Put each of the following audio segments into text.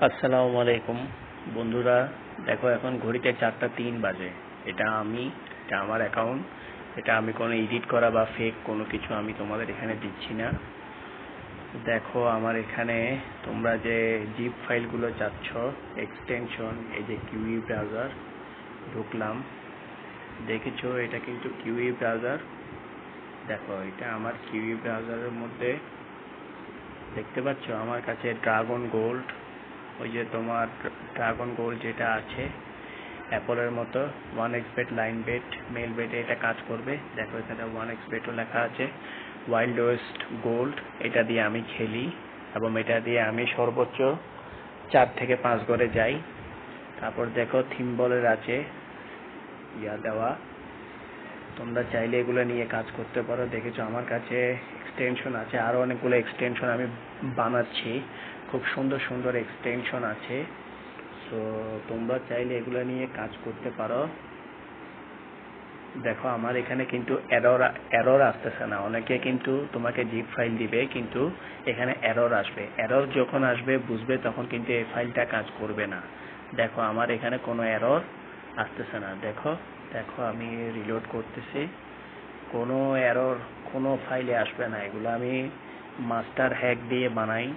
আসসালামু আলাইকুম বন্ধুরা। দেখো এখন ঘড়িতে 4:03 বাজে। এটা আমার অ্যাকাউন্ট। এটা আমি কোনো এডিট করা বা ফেক কোনো কিছু আমি তোমাদের এখানে দিচ্ছি না। দেখো আমার এখানে তোমরা যে জিপ ফাইলগুলো চাচ্ছ, এক্সটেনশন, এই যে কিউই ব্রাউজার ঢুকলাম, দেখেছো এটা কিন্তু কিউই ব্রাউজার। দেখো এটা আমার কিউই ব্রাউজারের মধ্যে দেখতে পাচ্ছ আমার কাছে ড্রাগন গোল্ড, ওই যে তোমার ড্রাগন গোল্ড যেটা আছে অ্যাপলের মতো 1xbet, লাইন বেট, মেল বেটে এটা কাজ করবে। দেখো এখানে 1xbetও লেখা আছে। ওয়াইল্ড ওয়েস্ট গোল্ড, এটা দিয়ে আমি খেলি এবং এটা দিয়ে আমি সর্বোচ্চ 4 থেকে 5 ঘরে যাই। তারপর দেখো থিমবলের আছে দেওয়া, তোমরা চাইলে এগুলো নিয়ে কাজ করতে পারো। দেখেছো আমার কাছে এক্সটেনশন আছে, আরো অনেকগুলো এক্সটেনশন আমি বানাচ্ছি, খুব সুন্দর সুন্দর এক্সটেনশন আছে। সো তোমরা চাইলে এগুলো নিয়ে কাজ করতে পারো। দেখো আমার এখানে কিন্তু এরর আসতেছে না। অনেকে কিন্তু তোমাকে জিপ ফাইল দিবে কিন্তু এখানে এরর আসবে। এরর যখন আসবে বুঝবে তখন কিন্তু এই ফাইলটা কাজ করবে না। দেখো আমার এখানে কোনো এরর আসতেছে না। দেখো দেখো আমি রিলোড করতেছি, কোনো এরর কোনো ফাইলে আসবে না। এগুলো আমি মাস্টার হ্যাক দিয়ে বানাই।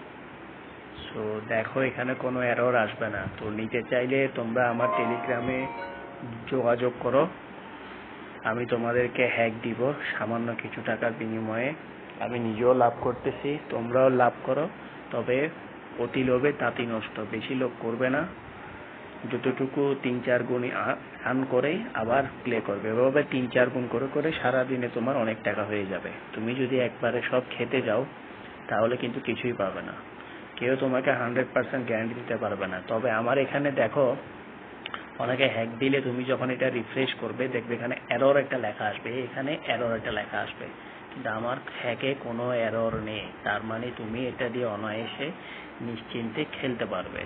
সো দেখো এখানে কোনো এরর আসবে না। তো নিতে চাইলে তোমরা আমার টেলিগ্রামে যোগাযোগ করো, আমি তোমাদেরকে হ্যাক দিব সামান্য কিছু টাকার বিনিময়ে। আমি নিজেও লাভ করতেছি, তোমরাও লাভ করো। তবে অতি লোভে তাঁতি নষ্ট, বেশি লোভ করবে না। যতটুকু 3-4 গুণ আর্ন করে আবার প্লে করবে, এভাবে 3-4 গুণ করে করে সারাদিনে তোমার অনেক টাকা হয়ে যাবে। তুমি যদি একবারে সব খেতে যাও তাহলে কিন্তু কিছুই পাবে না। কেউ তোমাকে 100% গ্যারান্টি দিতে পারবে না। তবে আমার এখানে দেখো অনেকে হ্যাক দিলে তুমি যখন এটা রিফ্রেশ করবে দেখবে এখানে এরর একটা লেখা আসবে, এখানে এরর একটা লেখা আসবে, কিন্তু আমার হ্যাকে কোনো এরর নেই। তার মানে তুমি এটা দিয়ে অনায়াসে নিশ্চিন্তে খেলতে পারবে।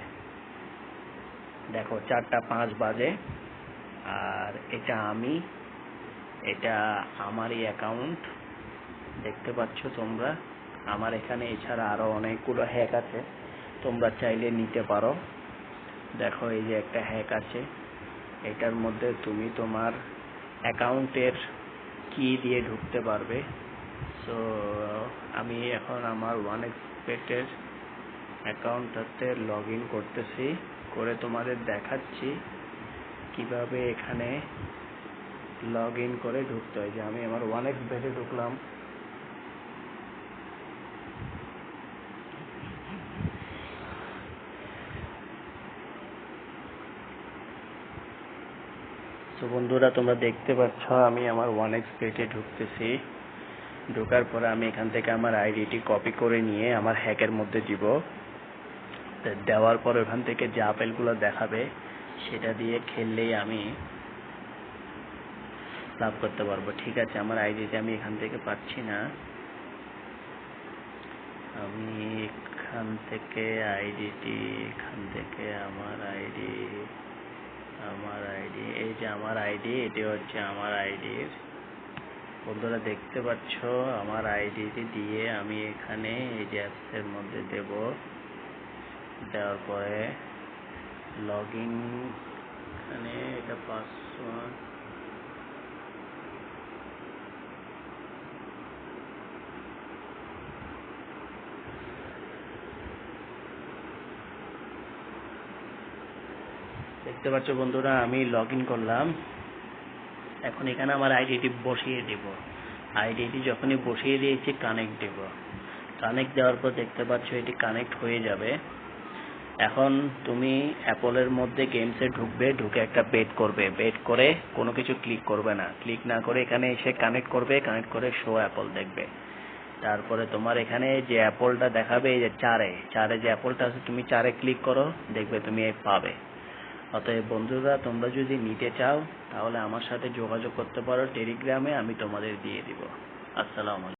দেখো 4:05 বাজে, আর এটা আমারই অ্যাকাউন্ট দেখতে পাচ্ছ তোমরা। আমার এখানে এছাড়া আরো অনেকগুলো হ্যাক আছে, তোমরা চাইলে নিতে পারো। দেখো এই যে একটা হ্যাক আছে, এটার মধ্যে তুমি তোমার অ্যাকাউন্টের কি দিয়ে ঢুকতে পারবে। সো আমি এখন আমার 1xbet-এর অ্যাকাউন্টটাতে লগ ইন করতেছি, করে তোমাদের দেখাচ্ছি কিভাবে এখানে লগ ইন করে ঢুকতে হয়। যে আমি আমার 1xbet-এ ঢুকলাম, তো বন্ধুরা তোমরা দেখতে পাচ্ছ আমি আমার 1xbet-এ ঢুকতেছি। ঢোকার পরে আমি এখান থেকে আমার আইডিটি কপি করে নিয়ে আমার হ্যাকের মধ্যে দিব। দেওয়ার পর ওখান থেকে যে আপেলগুলো দেখাবে সেটা দিয়ে খেললেই আমি লাভ করতে পারবো। ঠিক আছে, আমার আইডিটি আমি এখান থেকে পাচ্ছি না। আমি এখান থেকে আমার আইডি এই যে আমার আইডি, এটি হচ্ছে আমার আইডির। বন্ধুরা দেখতে পাচ্ছ আমার আইডিটি দিয়ে আমি এখানে এই যে অ্যাপসের মধ্যে দেব। দেওয়ার পরে লগ ইন, এখানে এটা পাসওয়ার্ড, দেখতে পাচ্ছ বন্ধুরা আমি লগ ইন করলাম। এখন এখানে আমার আইডিটি বসিয়ে দেব। আইডিটি যখনই বসিয়ে দিয়েছি কানেক্ট দেব। কানেক্ট দেওয়ার পর দেখতে পাচ্ছ এটি কানেক্ট হয়ে যাবে। এখন তুমি অ্যাপলের মধ্যে গেমসে ঢুকবে, ঢুকে একটা বেট করবে। বেট করে কোনো কিছু ক্লিক করবে না, ক্লিক না করে এখানে এসে কানেক্ট করবে। কানেক্ট করে শো অ্যাপল দেখবে। তারপরে তোমার এখানে যে অ্যাপলটা দেখাবে এই যে চারে যে অ্যাপলটা আছে, তুমি 4-এ ক্লিক করো, দেখবে তুমি পাবে। অতএব বন্ধুরা তোমরা যদি নিতে চাও তাহলে আমার সাথে যোগাযোগ করতে পারো টেলিগ্রামে, আমি তোমাদের দিয়ে দিব। আসসালামু আলাইকুম।